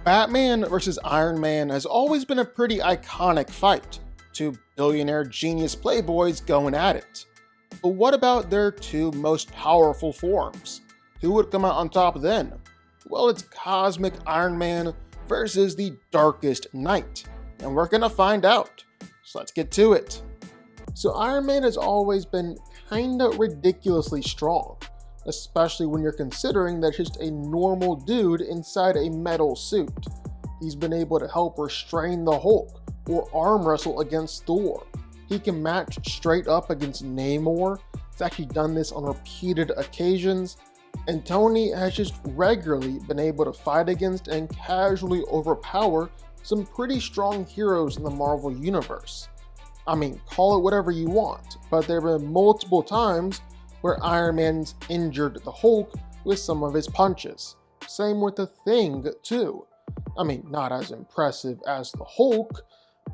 Batman versus Iron Man has always been a pretty iconic fight. Two billionaire genius playboys going at it. But what about their two most powerful forms? Who would come out on top then? Well, it's Cosmic Iron Man versus the Darkest Knight, and we're gonna find out. So let's get to it. So Iron Man has always been kinda ridiculously strong, especially when you're considering that he's just a normal dude inside a metal suit. He's been able to help restrain the Hulk or arm wrestle against Thor. He can match straight up against Namor. He's actually done this on repeated occasions. And Tony has just regularly been able to fight against and casually overpower some pretty strong heroes in the Marvel Universe. I mean, call it whatever you want, but there have been multiple times where Iron Man's injured the Hulk with some of his punches. Same with the Thing too. I mean, not as impressive as the Hulk,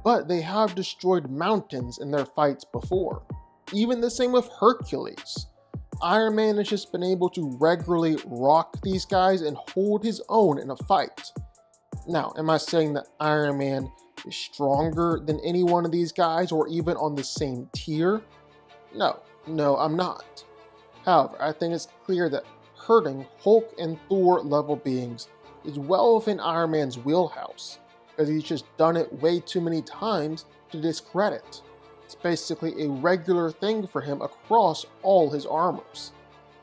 but they have destroyed mountains in their fights before. Even the same with Hercules. Iron Man has just been able to regularly rock these guys and hold his own in a fight. Now, am I saying that Iron Man is stronger than any one of these guys or even on the same tier? No, I'm not. However, I think it's clear that hurting Hulk and Thor level beings is well within Iron Man's wheelhouse, because he's just done it way too many times to discredit. It's basically a regular thing for him across all his armors.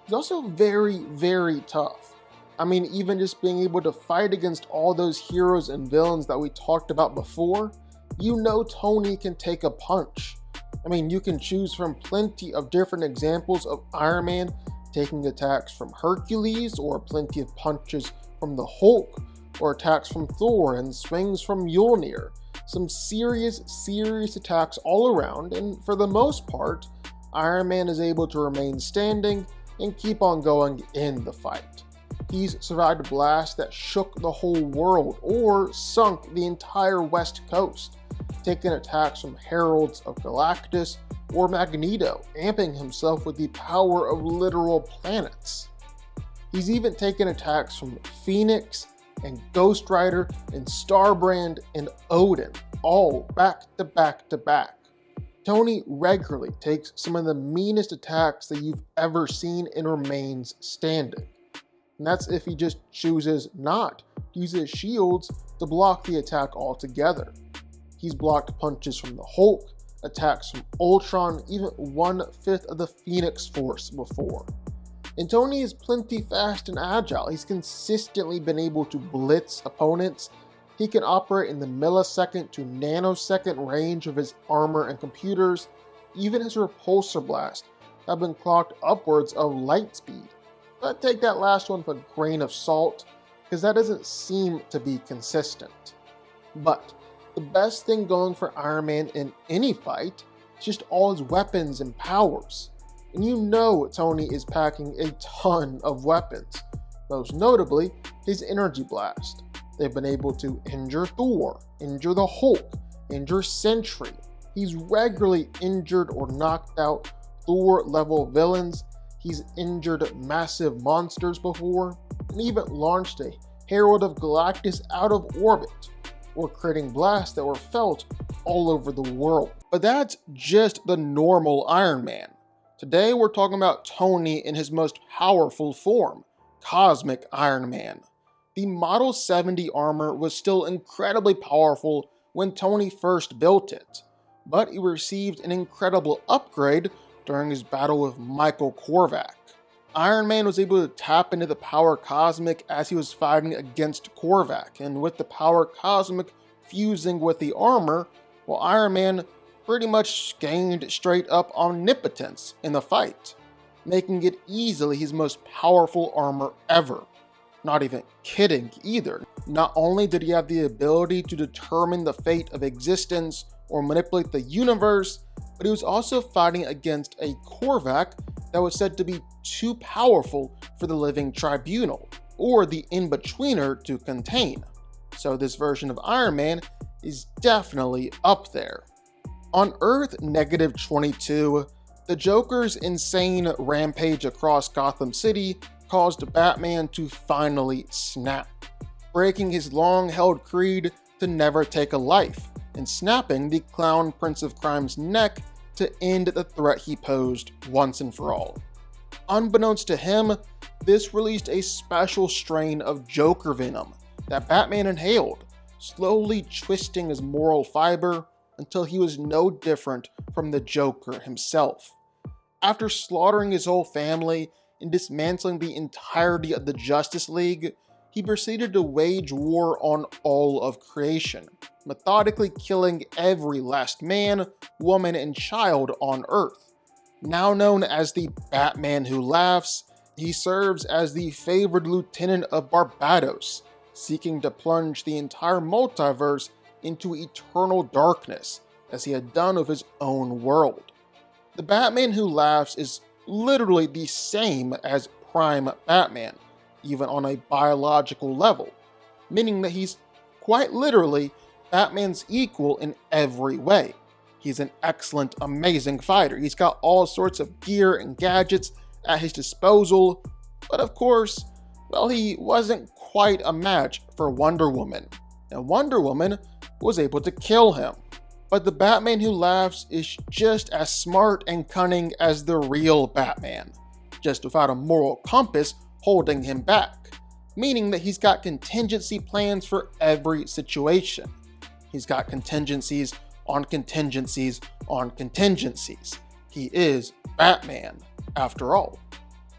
He's also very, very tough. I mean, even just being able to fight against all those heroes and villains that we talked about before, you know Tony can take a punch. I mean, you can choose from plenty of different examples of Iron Man taking attacks from Hercules, or plenty of punches from the Hulk, or attacks from Thor and swings from Mjolnir. Some serious attacks all around, and for the most part, Iron Man is able to remain standing and keep on going in the fight. He's survived blasts that shook the whole world or sunk the entire West Coast, taking attacks from Heralds of Galactus or Magneto, amping himself with the power of literal planets. He's even taken attacks from Phoenix and Ghost Rider and Starbrand and Odin, all back to back to back. Tony regularly takes some of the meanest attacks that you've ever seen and remains standing. And that's if he just chooses not to use his shields to block the attack altogether. He's blocked punches from the Hulk, attacks from Ultron, even 1/5 of the Phoenix Force before. And Tony is plenty fast and agile. He's consistently been able to blitz opponents. He can operate in the millisecond to nanosecond range of his armor and computers. Even his repulsor blast have been clocked upwards of light speed. But take that last one with a grain of salt, because that doesn't seem to be consistent. But the best thing going for Iron Man in any fight is just all his weapons and powers. And you know Tony is packing a ton of weapons, most notably his energy blast. They've been able to injure Thor, injure the Hulk, injure Sentry. He's regularly injured or knocked out Thor-level villains. He's injured massive monsters before, and even launched a Herald of Galactus out of orbit, or creating blasts that were felt all over the world. But that's just the normal Iron Man. Today we're talking about Tony in his most powerful form, Cosmic Iron Man. The Model 70 armor was still incredibly powerful when Tony first built it, but he received an incredible upgrade during his battle with Michael Korvac. Iron Man was able to tap into the power Cosmic as he was fighting against Korvac, and with the power Cosmic fusing with the armor, well, Iron Man pretty much gained straight up omnipotence in the fight, making it easily his most powerful armor ever. Not even kidding either. Not only did he have the ability to determine the fate of existence or manipulate the universe, but he was also fighting against a Korvac that was said to be too powerful for the living tribunal, or the in-betweener to contain. So this version of Iron Man is definitely up there. On Earth -22, the Joker's insane rampage across Gotham City caused Batman to finally snap. breaking his long-held creed to never take a life, and snapping the Clown Prince of Crime's neck to end the threat he posed once and for all. Unbeknownst to him, this released a special strain of Joker venom that Batman inhaled, slowly twisting his moral fiber until he was no different from the Joker himself. After slaughtering his whole family and dismantling the entirety of the Justice League, he proceeded to wage war on all of creation, methodically killing every last man, woman, and child on Earth. Now known as the Batman Who Laughs, he serves as the favored lieutenant of Barbados, seeking to plunge the entire multiverse into eternal darkness, as he had done with his own world. The Batman Who Laughs is literally the same as Prime Batman, even on a biological level, meaning that he's quite literally Batman's equal in every way. He's an excellent, amazing fighter. He's got all sorts of gear and gadgets at his disposal, but of course, well, he wasn't quite a match for Wonder Woman, and Wonder Woman was able to kill him. But the Batman Who Laughs is just as smart and cunning as the real Batman, just without a moral compass holding him back, meaning that he's got contingency plans for every situation. He's got contingencies on contingencies on contingencies. He is Batman, after all.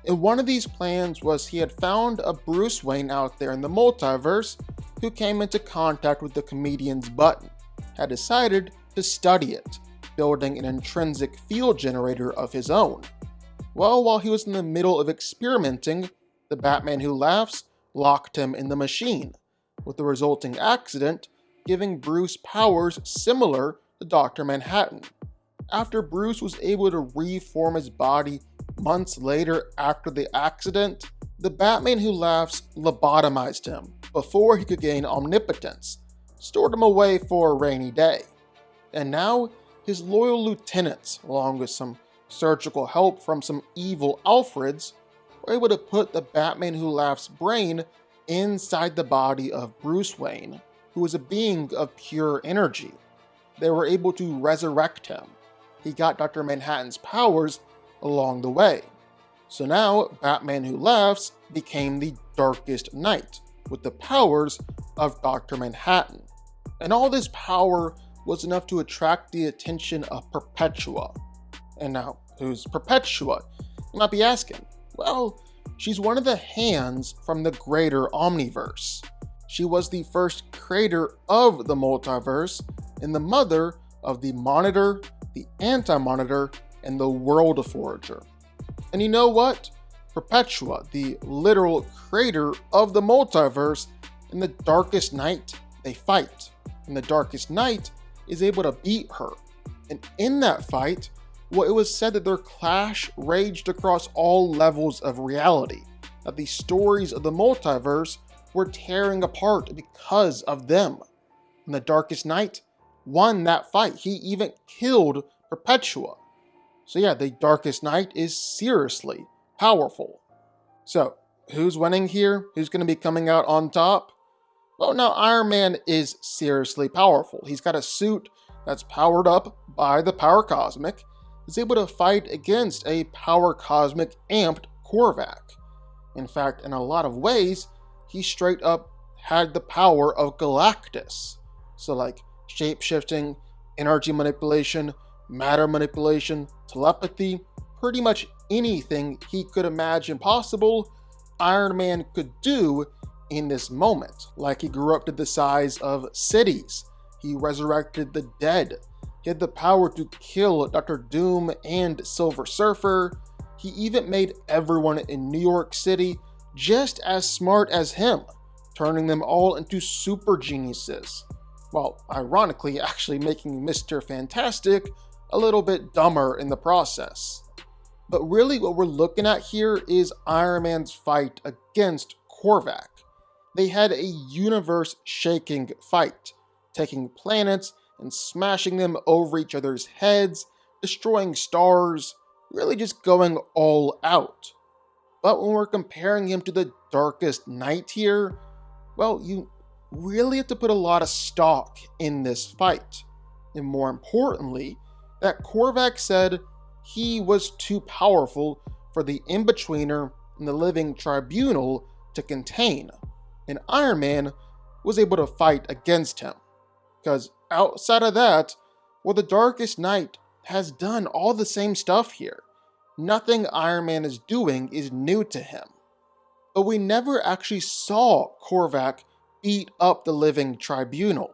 And one of these plans was he had found a Bruce Wayne out there in the multiverse who came into contact with the comedian's button, had decided to study it, building an intrinsic field generator of his own. Well, while he was in the middle of experimenting, the Batman Who Laughs locked him in the machine, with the resulting accident giving Bruce powers similar to Dr. Manhattan. After Bruce was able to reform his body months later after the accident, the Batman Who Laughs lobotomized him before he could gain omnipotence, stored him away for a rainy day. And now, his loyal lieutenants, along with some surgical help from some evil Alfreds, were able to put the Batman Who Laughs brain inside the body of Bruce Wayne, who was a being of pure energy. They were able to resurrect him. He got Dr. Manhattan's powers along the way. So now, Batman Who Laughs became the Darkest Knight, with the powers of Dr. Manhattan. And all this power was enough to attract the attention of Perpetua. And now, who's Perpetua? You might be asking. Well, she's one of the hands from the greater Omniverse. She was the first creator of the multiverse and the mother of the Monitor, the Anti-Monitor, and the World Forager. And you know what? Perpetua, the literal creator of the multiverse, and the Darkest Knight, they fight. And the Darkest Knight is able to beat her. And in that fight, well, it was said that their clash raged across all levels of reality, that the stories of the multiverse were tearing apart because of them. And the Darkest Knight won that fight. He even killed Perpetua. So yeah, the Darkest Knight is seriously powerful. So, who's winning here? Who's going to be coming out on top? Well, now Iron Man is seriously powerful. He's got a suit that's powered up by the power cosmic. He's able to fight against a power cosmic amped Korvac. In fact, in a lot of ways, he straight up had the power of Galactus. So like shape-shifting, energy manipulation, matter manipulation, telepathy, pretty much anything he could imagine possible, Iron Man could do in this moment. Like he grew up to the size of cities. He resurrected the dead. He had the power to kill Dr. Doom and Silver Surfer. He even made everyone in New York City just as smart as him, turning them all into super geniuses. While ironically actually making Mr. Fantastic a little bit dumber in the process. But really what we're looking at here is Iron Man's fight against Korvac. They had a universe-shaking fight, taking planets and smashing them over each other's heads, destroying stars, really just going all out. But when we're comparing him to the Darkest Knight here, Well, you really have to put a lot of stock in this fight. And more importantly, that Korvac said he was too powerful for the in-betweener and the living tribunal to contain. And Iron Man was able to fight against him. Because outside of that, well, the Darkest Knight has done all the same stuff here. Nothing Iron Man is doing is new to him. But we never actually saw Korvac beat up the Living Tribunal.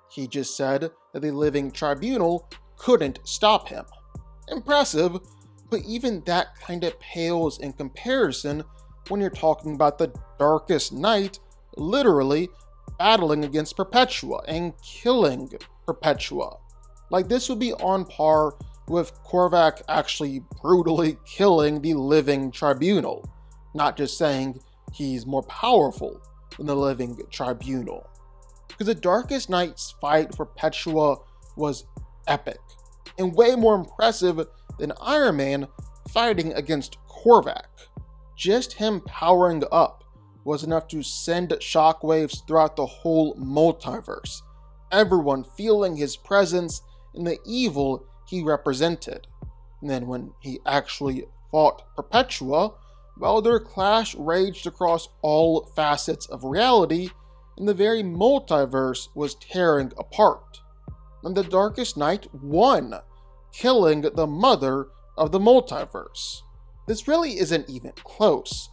He just said that the Living Tribunal couldn't stop him. Impressive, but even that kind of pales in comparison when you're talking about the Darkest Knight literally battling against Perpetua and killing Perpetua. Like, this would be on par with Korvac actually brutally killing the Living Tribunal, not just saying he's more powerful than the Living Tribunal. Because the Darkest Knight's fight for Perpetua was epic, and way more impressive than Iron Man fighting against Korvac. Just him powering up was enough to send shockwaves throughout the whole multiverse, everyone feeling his presence and the evil he represented. And then when he actually fought Perpetua, well, their clash raged across all facets of reality, and the very multiverse was tearing apart. And the Darkest Knight won, killing the mother of the multiverse. This really isn't even close.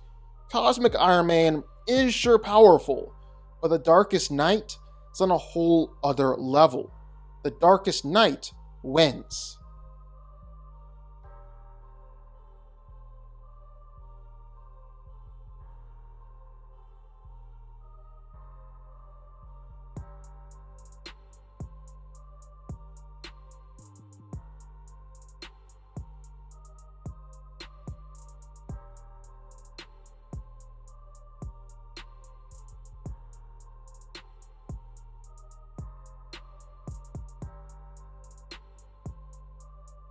Cosmic Iron Man is sure powerful, but the Darkest Knight is on a whole other level. The Darkest Knight wins.